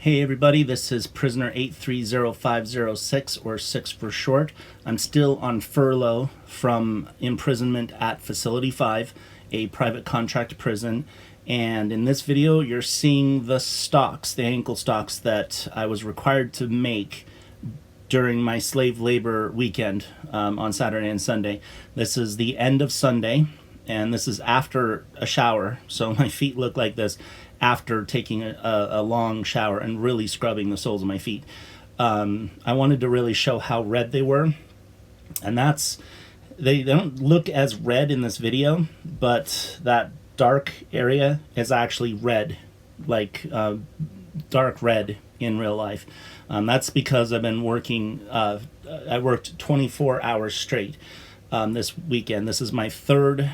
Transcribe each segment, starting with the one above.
Hey everybody, this is prisoner 830506, or 6 for short. I'm still on furlough from imprisonment at Facility 5, a private contract prison. And in this video, you're seeing the stocks, the ankle stocks that I was required to make during my slave labor weekend on Saturday and Sunday. This is the end of Sunday, and this is after a shower, so my feet look like this after taking a long shower and really scrubbing the soles of my feet. I wanted to really show how red they were, and they don't look as red in this video, but that dark area is actually red, like dark red in real life. That's because I've been working, I worked 24 hours straight this weekend. This is my third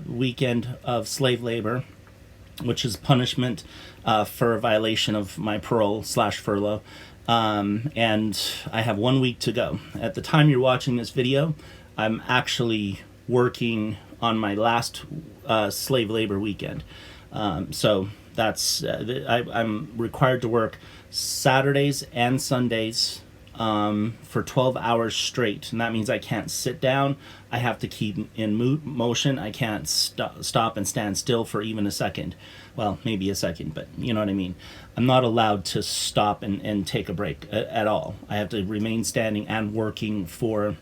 weekend of slave labor, which is punishment for a violation of my parole/furlough. And I have 1 week to go. At the time you're watching this video, I'm actually working on my last slave labor weekend. So that's, I'm required to work Saturdays and Sundays for 12 hours straight, and that means I can't sit down. I have to keep in motion. I can't stop and stand still for even a second. Well, maybe a second, but you know what I mean. I'm not allowed to stop and take a break at all. I have to remain standing and working for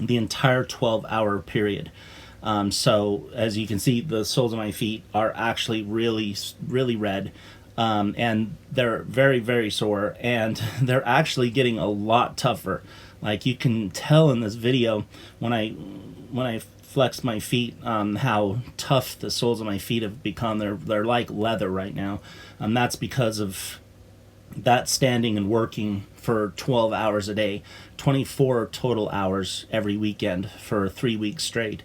the entire 12-hour period. So as you can see, the soles of my feet are actually really, really red. And they're very, very sore, and they're actually getting a lot tougher. Like you can tell in this video when I flex my feet, how tough the soles of my feet have become. They're like leather right now. That's because of that standing and working for 12 hours a day, 24 total hours every weekend for 3 weeks straight.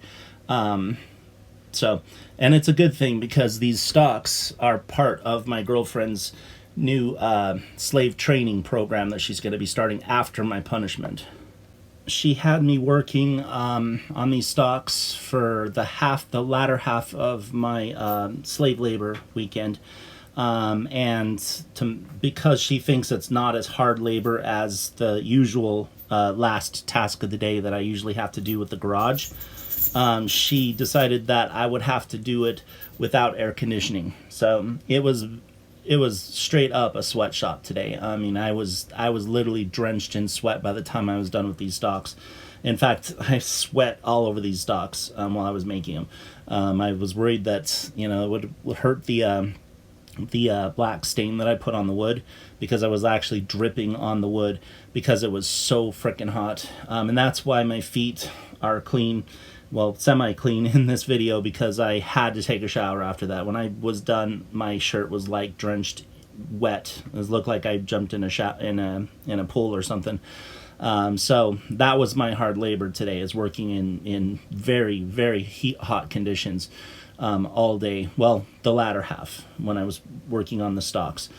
So, and it's a good thing because these stocks are part of my girlfriend's new slave training program that she's going to be starting after my punishment. She had me working on these stocks for the latter half of my slave labor weekend, because she thinks it's not as hard labor as the usual last task of the day that I usually have to do with the garage. She decided that I would have to do it without air conditioning. So it was straight up a sweatshop today. I mean, I was literally drenched in sweat by the time I was done with these stocks. In fact, I sweat all over these stocks while I was making them. I was worried that it would hurt the black stain that I put on the wood, because I was actually dripping on the wood because it was so freaking hot. And that's why my feet are clean. Well, semi-clean in this video, because I had to take a shower after that. When I was done, my shirt was like drenched wet. It looked like I jumped in a pool or something. So that was my hard labor today, is working in very, very hot conditions all day. Well, the latter half when I was working on the stocks.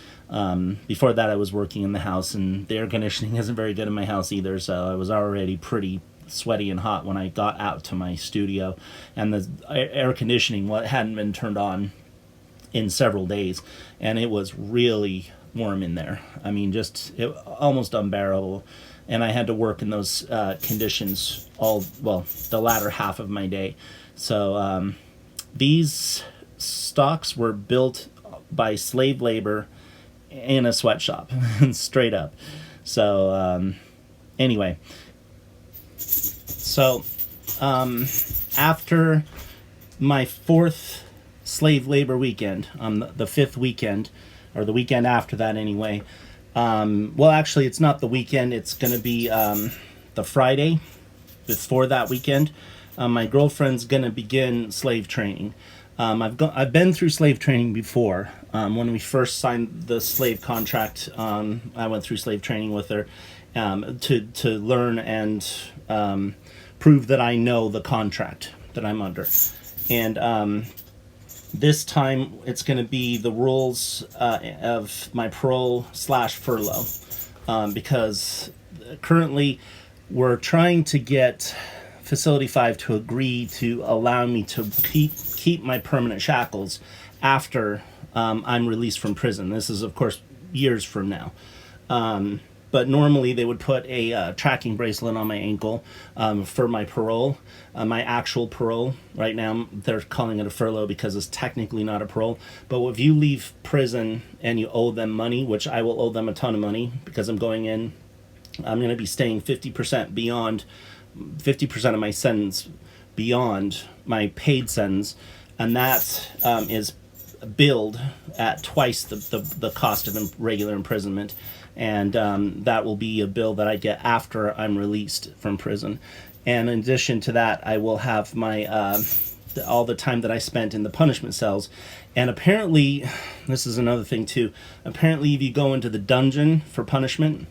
Before that, I was working in the house, and the air conditioning isn't very good in my house either, so I was already pretty sweaty and hot when I got out to my studio, and the air conditioning hadn't been turned on in several days, and it was really warm in there. I mean, almost unbearable, and I had to work in those conditions the latter half of my day. So these stocks were built by slave labor in a sweatshop, straight up. So anyway. So, after my fourth slave labor weekend, the fifth weekend, or the weekend after that anyway, well, actually, it's not the weekend, it's going to be the Friday before that weekend. My girlfriend's going to begin slave training. I've been through slave training before. When we first signed the slave contract, I went through slave training with her to learn and prove that I know the contract that I'm under. And this time it's going to be the rules of my parole/furlough, because currently we're trying to get Facility 5 to agree to allow me to keep my permanent shackles after I'm released from prison. This is, of course, years from now. But normally they would put a tracking bracelet on my ankle for my parole, my actual parole. Right now they're calling it a furlough because it's technically not a parole. But if you leave prison and you owe them money, which I will owe them a ton of money because I'm going to be staying 50% of my sentence beyond my paid sentence, and that is billed at twice the cost of regular imprisonment, and that will be a bill that I get after I'm released from prison. And in addition to that, I will have my all the time that I spent in the punishment cells. And apparently, this is another thing too, apparently if you go into the dungeon for punishment,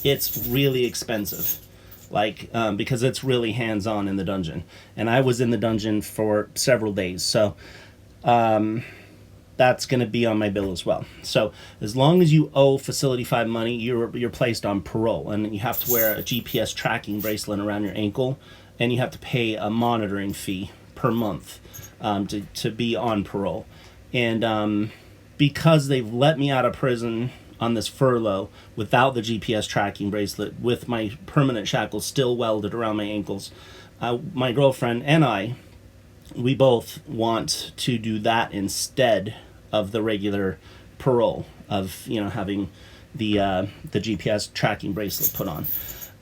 it's really expensive. Because it's really hands-on in the dungeon. And I was in the dungeon for several days, so that's going to be on my bill as well. So as long as you owe Facility 5 money, you're placed on parole, and you have to wear a GPS tracking bracelet around your ankle, and you have to pay a monitoring fee per month to be on parole. And because they've let me out of prison on this furlough without the GPS tracking bracelet, with my permanent shackles still welded around my ankles, my girlfriend and I, we both want to do that instead of the regular parole of having the GPS tracking bracelet put on.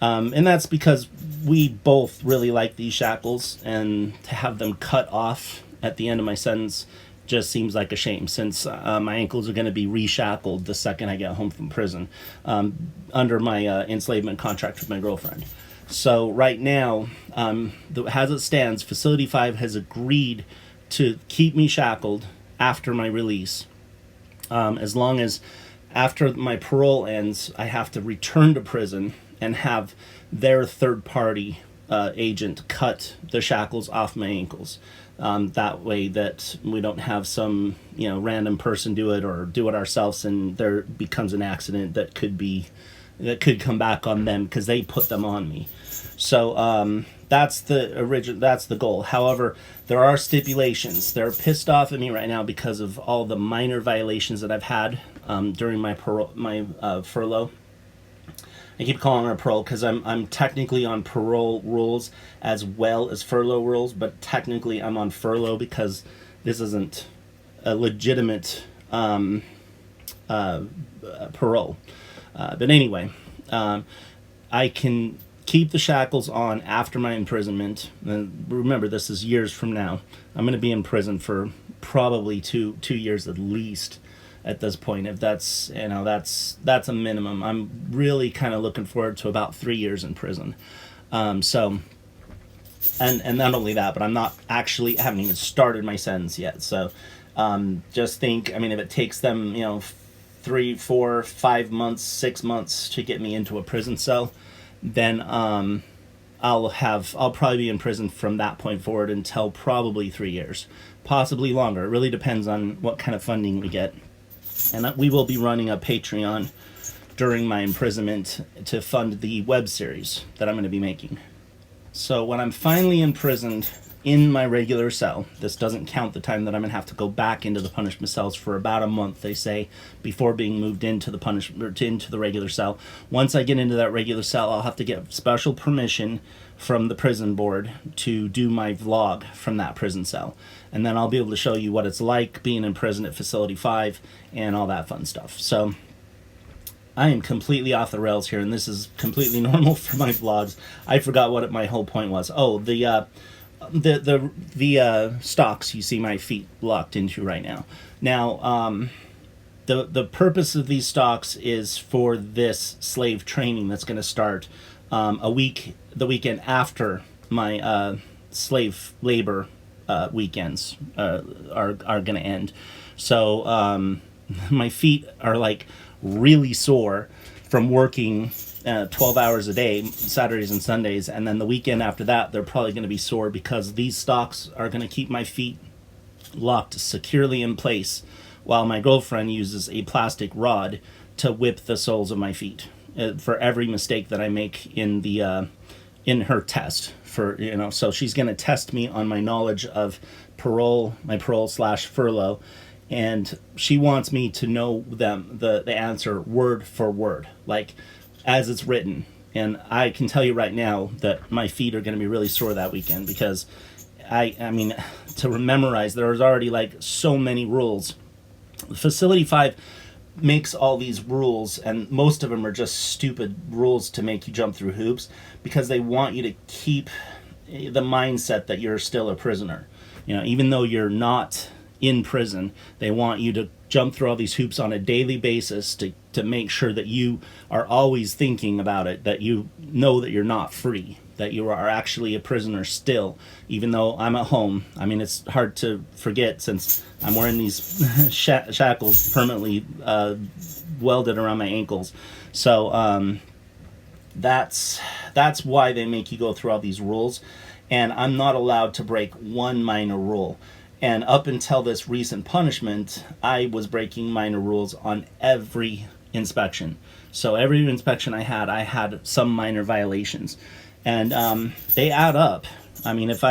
And that's because we both really like these shackles, and to have them cut off at the end of my sentence just seems like a shame, since my ankles are going to be reshackled the second I get home from prison under my enslavement contract with my girlfriend. So right now, as it stands, Facility 5 has agreed to keep me shackled after my release, as long as after my parole ends, I have to return to prison and have their third-party agent cut the shackles off my ankles. That way that we don't have some random person do it, or do it ourselves, and there becomes an accident that could come back on them because they put them on me. So that's the goal. However, there are stipulations. They're pissed off at me right now because of all the minor violations that I've had during my furlough. I keep calling it parole because I'm technically on parole rules as well as furlough rules, but technically I'm on furlough because this isn't a legitimate parole. But anyway, I can keep the shackles on after my imprisonment. And remember, this is years from now. I'm going to be in prison for probably two years at least. At this point, if that's that's a minimum. I'm really kind of looking forward to about 3 years in prison. So, and not only that, but I haven't even started my sentence yet. So, just think, if it takes them 3, 4, 5 months, 6 months to get me into a prison cell, then I'll probably be in prison from that point forward until probably 3 years, possibly longer. It really depends on what kind of funding we get. And we will be running a Patreon during my imprisonment to fund the web series that I'm going to be making. So when I'm finally imprisoned in my regular cell, this doesn't count the time that I'm going to have to go back into the punishment cells for about a month, they say, before being moved into into the regular cell. Once I get into that regular cell, I'll have to get special permission from the prison board to do my vlog from that prison cell. And then I'll be able to show you what it's like being in prison at Facility 5 and all that fun stuff. So I am completely off the rails here, and this is completely normal for my vlogs. I forgot what my whole point was. Oh, the stocks you see my feet locked into right now. Now, the purpose of these stocks is for this slave training that's going to start the weekend after my slave labor weekends are going to end. So my feet are like really sore from working 12 hours a day, Saturdays and Sundays, and then the weekend after that they're probably going to be sore because these stocks are going to keep my feet locked securely in place while my girlfriend uses a plastic rod to whip the soles of my feet for every mistake that I make in her test. So she's going to test me on my knowledge of my parole / furlough, and she wants me to know the answer word for word, like as it's written. And I can tell you right now that my feet are going to be really sore that weekend, because I mean, to memorize, there's already like so many rules. Facility 5 makes all these rules, and most of them are just stupid rules to make you jump through hoops, because they want you to keep the mindset that you're still a prisoner. You know, even though you're not in prison, they want you to jump through all these hoops on a daily basis to make sure that you are always thinking about it, that you know that you're not free, that you are actually a prisoner still, even though I'm at home. I mean, it's hard to forget since I'm wearing these shackles permanently welded around my ankles. So that's why they make you go through all these rules, and I'm not allowed to break one minor rule. And up until this recent punishment, I was breaking minor rules on every inspection. So every inspection I had some minor violations, and they add up. I mean, if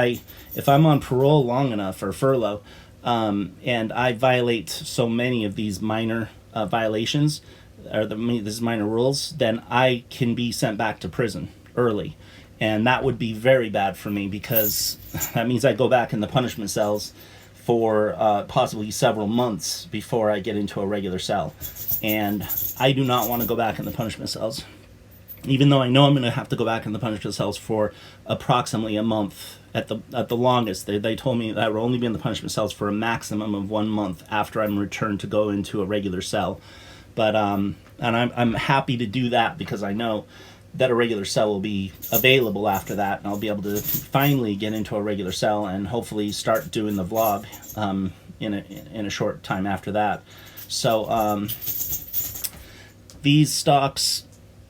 I'm on parole long enough, or furlough, and I violate so many of these minor violations, or these minor rules, then I can be sent back to prison early. And that would be very bad for me, because that means I go back in the punishment cells for possibly several months before I get into a regular cell. And I do not want to go back in the punishment cells, even though I know I'm going to have to go back in the punishment cells for approximately a month at the longest. They told me that I will only be in the punishment cells for a maximum of 1 month after I'm returned to go into a regular cell. But and I'm happy to do that, because I know that a regular cell will be available after that, and I'll be able to finally get into a regular cell and hopefully start doing the vlog in a short time after that. So these stocks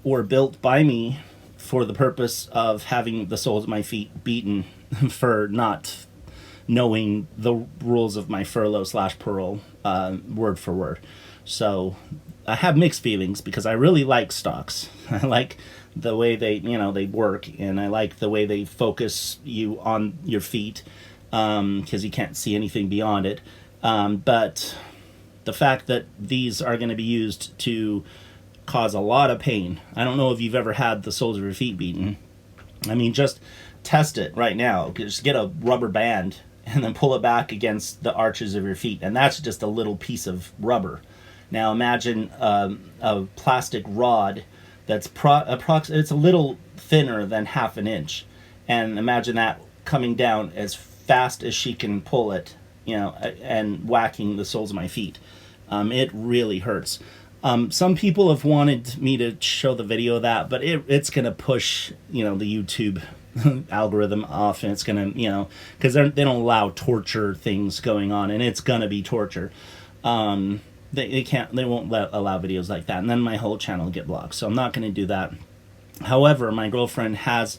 were built by me for the purpose of having the soles of my feet beaten for not knowing the rules of my furlough/parole word for word. So I have mixed feelings, because I really like stocks. I like the way they work, and I like the way they focus you on your feet, because you can't see anything beyond it. But the fact that these are going to be used to cause a lot of pain. I don't know if you've ever had the soles of your feet beaten. I mean, just test it right now. Just get a rubber band and then pull it back against the arches of your feet, and that's just a little piece of rubber. Now imagine a plastic rod that's it's a little thinner than half an inch, and imagine that coming down as fast as she can pull it, and whacking the soles of my feet. It really hurts. Some people have wanted me to show the video of that, but it's going to push, the YouTube algorithm off, and it's going to, because they don't allow torture things going on, and it's going to be torture. They won't allow videos like that, and then my whole channel will get blocked. So I'm not going to do that. However, my girlfriend has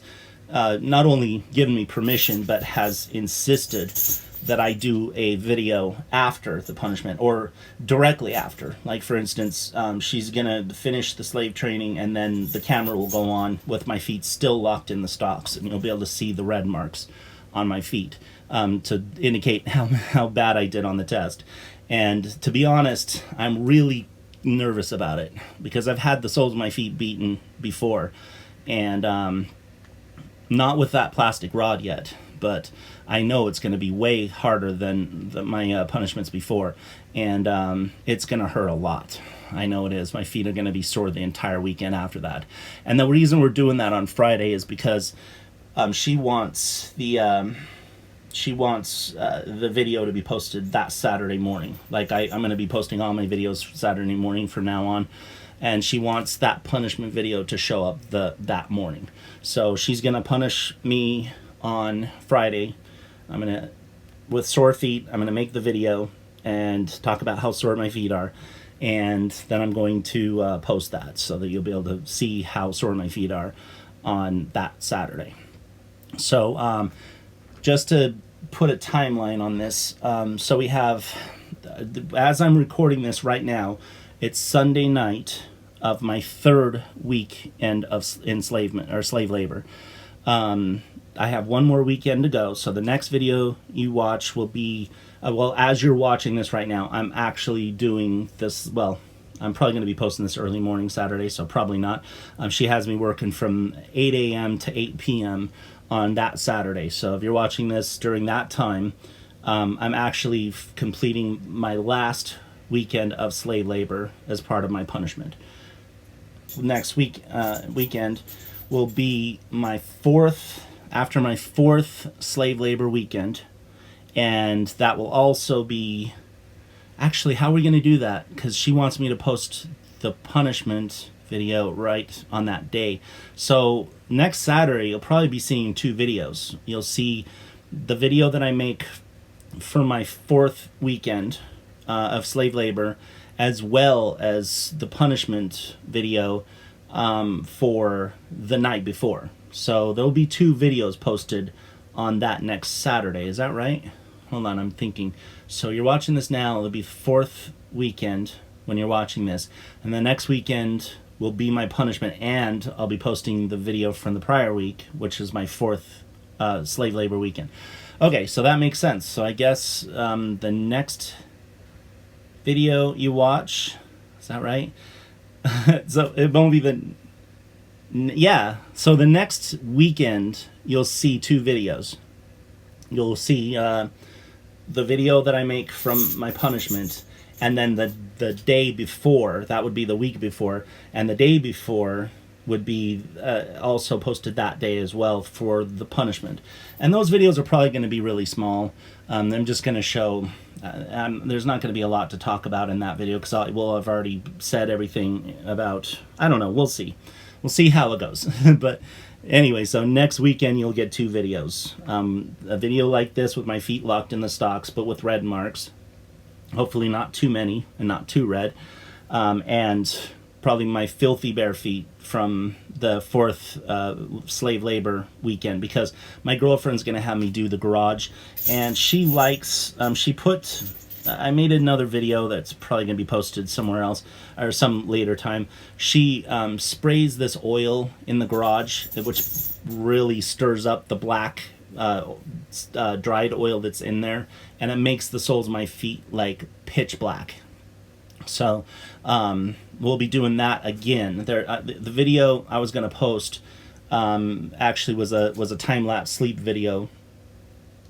not only given me permission, but has insisted that I do a video after the punishment, or directly after. Like, for instance, she's going to finish the slave training, and then the camera will go on with my feet still locked in the stocks, and you'll be able to see the red marks on my feet to indicate how bad I did on the test. And to be honest, I'm really nervous about it, because I've had the soles of my feet beaten before, and not with that plastic rod yet, but I know it's going to be way harder than my punishments before, and it's going to hurt a lot. I know it is. My feet are going to be sore the entire weekend after that. And the reason we're doing that on Friday is because she wants the video to be posted that Saturday morning. Like, I'm going to be posting all my videos Saturday morning from now on, and she wants that punishment video to show up that morning. So she's going to punish me on Friday. With sore feet, I'm going to make the video and talk about how sore my feet are, and then I'm going to post that so that you'll be able to see how sore my feet are on that Saturday. So just to put a timeline on this, so we have, as I'm recording this right now, it's Sunday night of my third weekend of enslavement or slave labor. I have one more weekend to go, so the next video you watch will be Well, as you're watching this right now, I'm actually doing this. Well, I'm probably going to be posting this early morning Saturday, so probably not. She has me working from 8 a.m. to 8 p.m. on that Saturday. So if you're watching this during that time, I'm actually completing my last weekend of slave labor as part of my punishment. Next weekend will be my fourth, after my fourth slave labor weekend, and that will also be, actually, how are we going to do that? Because she wants me to post the punishment video right on that day. So next Saturday, you'll probably be seeing two videos. You'll see the video that I make for my fourth weekend of slave labor, as well as the punishment video for the night before. So there'll be two videos posted on that next Saturday. Is that right? Hold on, I'm thinking. So you're watching this now. It'll be fourth weekend when you're watching this. And the next weekend will be my punishment, and I'll be posting the video from the prior week, which is my fourth slave labor weekend. Okay, so that makes sense. So I guess the next video you watch, is that right? So it won't be so the next weekend you'll see two videos. You'll see the video that I make from my punishment, and then the day before, that would be the week before, and the day before would be also posted that day as well for the punishment. And those videos are probably going to be really small. I'm just going to show, there's not going to be a lot to talk about in that video, because I've already said everything about, I don't know, we'll see. We'll see how it goes. But anyway, so next weekend you'll get two videos. A video like this with my feet locked in the stocks, but with red marks. Hopefully not too many and not too red. And probably my filthy bare feet from the fourth slave labor weekend, because my girlfriend's going to have me do the garage. And she likes, I made another video that's probably going to be posted somewhere else or some later time. She sprays this oil in the garage, which really stirs up the black dried oil that's in there, and it makes the soles of my feet like pitch black. So we'll be doing that again. The video I was going to post actually was a time-lapse sleep video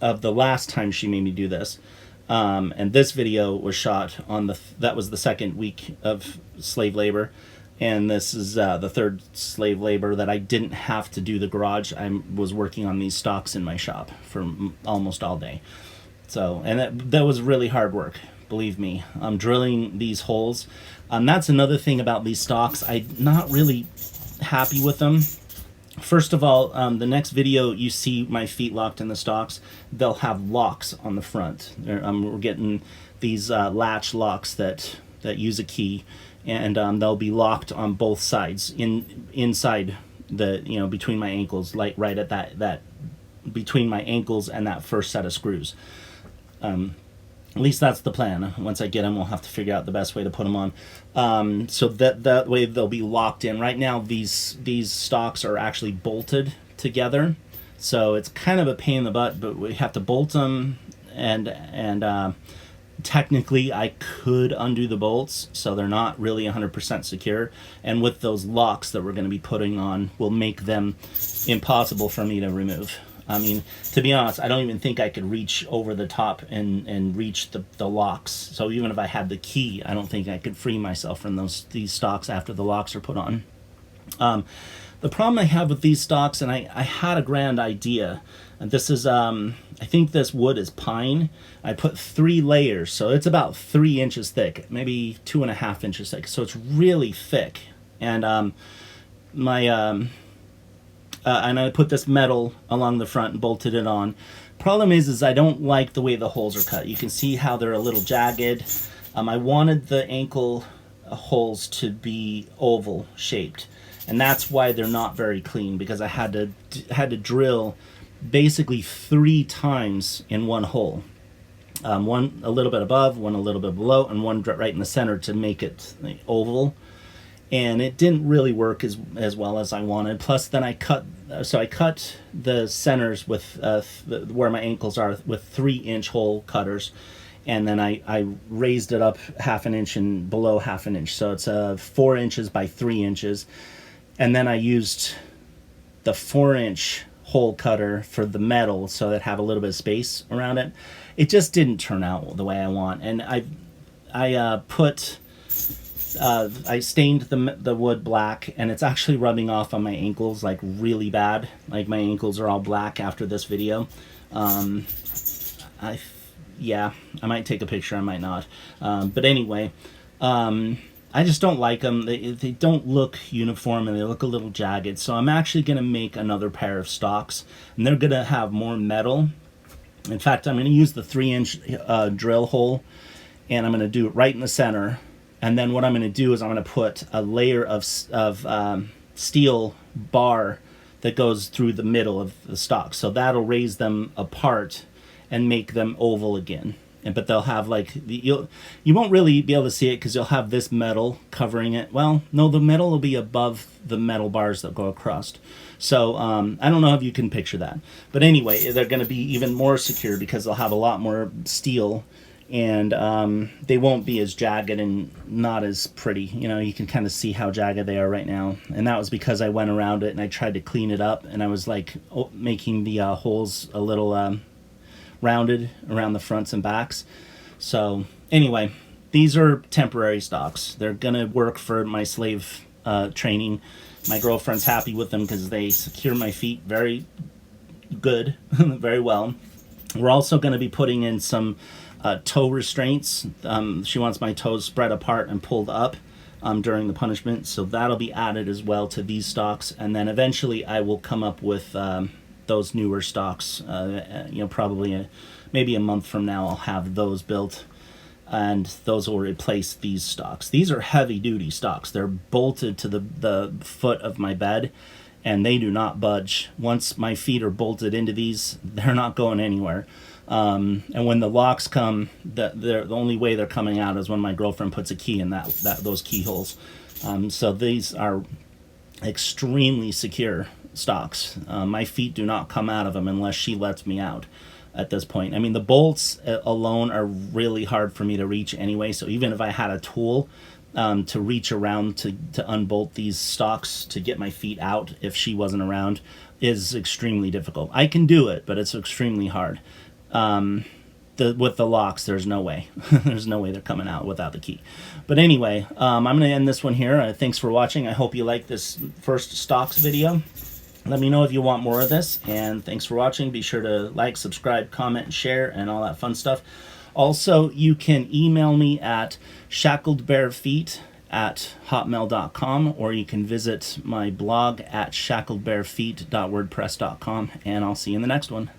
of the last time she made me do this. And this video was shot on that was the second week of slave labor, and this is the third slave labor that I didn't have to do the garage. I was working on these stocks in my shop for almost all day. So, and that was really hard work, believe me. I'm drilling these holes. That's another thing about these stocks. I'm not really happy with them. First of all, the next video you see my feet locked in the stocks, they'll have locks on the front. We're getting these latch locks that use a key, and they'll be locked on both sides, inside the, between my ankles, like right at that between my ankles and that first set of screws. At least that's the plan. Once I get them, we'll have to figure out the best way to put them on. So that way they'll be locked in. Right now, these stocks are actually bolted together. So it's kind of a pain in the butt, but we have to bolt them. And technically, I could undo the bolts, so they're not really 100% secure. And with those locks that we're going to be putting on, will make them impossible for me to remove. I mean, to be honest, I don't even think I could reach over the top and reach the locks. So even if I had the key, I don't think I could free myself from these stocks after the locks are put on. The problem I have with these stocks, and I had a grand idea, and this is, I think this wood is pine. I put 3 layers, so it's about 3 inches thick, maybe 2.5 inches thick. So it's really thick. And and I put this metal along the front and bolted it on. Problem is I don't like the way the holes are cut. You can see how they're a little jagged. I wanted the ankle holes to be oval shaped, and that's why they're not very clean, because I had to drill basically 3 times in one hole. One a little bit above, one a little bit below, and one right in the center to make it oval. And it didn't really work as well as I wanted. Plus, then I cut the centers with where my ankles are with 3-inch hole cutters, and then I raised it up half an inch and below half an inch. So it's 4 inches by 3 inches. And then I used the 4-inch hole cutter for the metal so that have a little bit of space around it. It just didn't turn out the way I want. And I stained the wood black, and it's actually rubbing off on my ankles like really bad. Like my ankles are all black after this video. Yeah, I might take a picture, I might not. But anyway, I just don't like them. They don't look uniform, and they look a little jagged. So I'm actually going to make another pair of stocks, and they're going to have more metal. In fact, I'm going to use the 3-inch drill hole, and I'm going to do it right in the center. And then what I'm going to do is I'm going to put a layer of steel bar that goes through the middle of the stock. So that'll raise them apart and make them oval again. But they'll have like, you won't really be able to see it because you'll have this metal covering it. Well, no, the metal will be above the metal bars that go across. So I don't know if you can picture that. But anyway, they're going to be even more secure because they'll have a lot more steel, and they won't be as jagged and not as pretty. You know, you can kind of see how jagged they are right now. And that was because I went around it and I tried to clean it up, and I was like making the holes a little rounded around the fronts and backs. So anyway, these are temporary stocks. They're gonna work for my slave training. My girlfriend's happy with them because they secure my feet very good, very well. We're also going to be putting in some toe restraints. She wants my toes spread apart and pulled up during the punishment, so that'll be added as well to these stocks. And then eventually I will come up with those newer stocks. Probably maybe a month from now I'll have those built, and those will replace these stocks. These are heavy duty stocks. They're bolted to the foot of my bed, and they do not budge. Once my feet are bolted into these, they're not going anywhere. And when the locks come, the only way they're coming out is when my girlfriend puts a key in those keyholes. So these are extremely secure stocks. My feet do not come out of them unless she lets me out at this point. I mean, the bolts alone are really hard for me to reach anyway, so even if I had a tool to reach around to unbolt these stocks to get my feet out if she wasn't around is extremely difficult. I can do it, but it's extremely hard. With the locks, there's no way. There's no way they're coming out without the key. But anyway, I'm going to end this one here. Thanks for watching. I hope you like this first stocks video. Let me know if you want more of this, and thanks for watching. Be sure to like, subscribe, comment, and share, and all that fun stuff. Also, you can email me at shackledbarefeet@hotmail.com, or you can visit my blog at shackledbarefeet.wordpress.com, and I'll see you in the next one.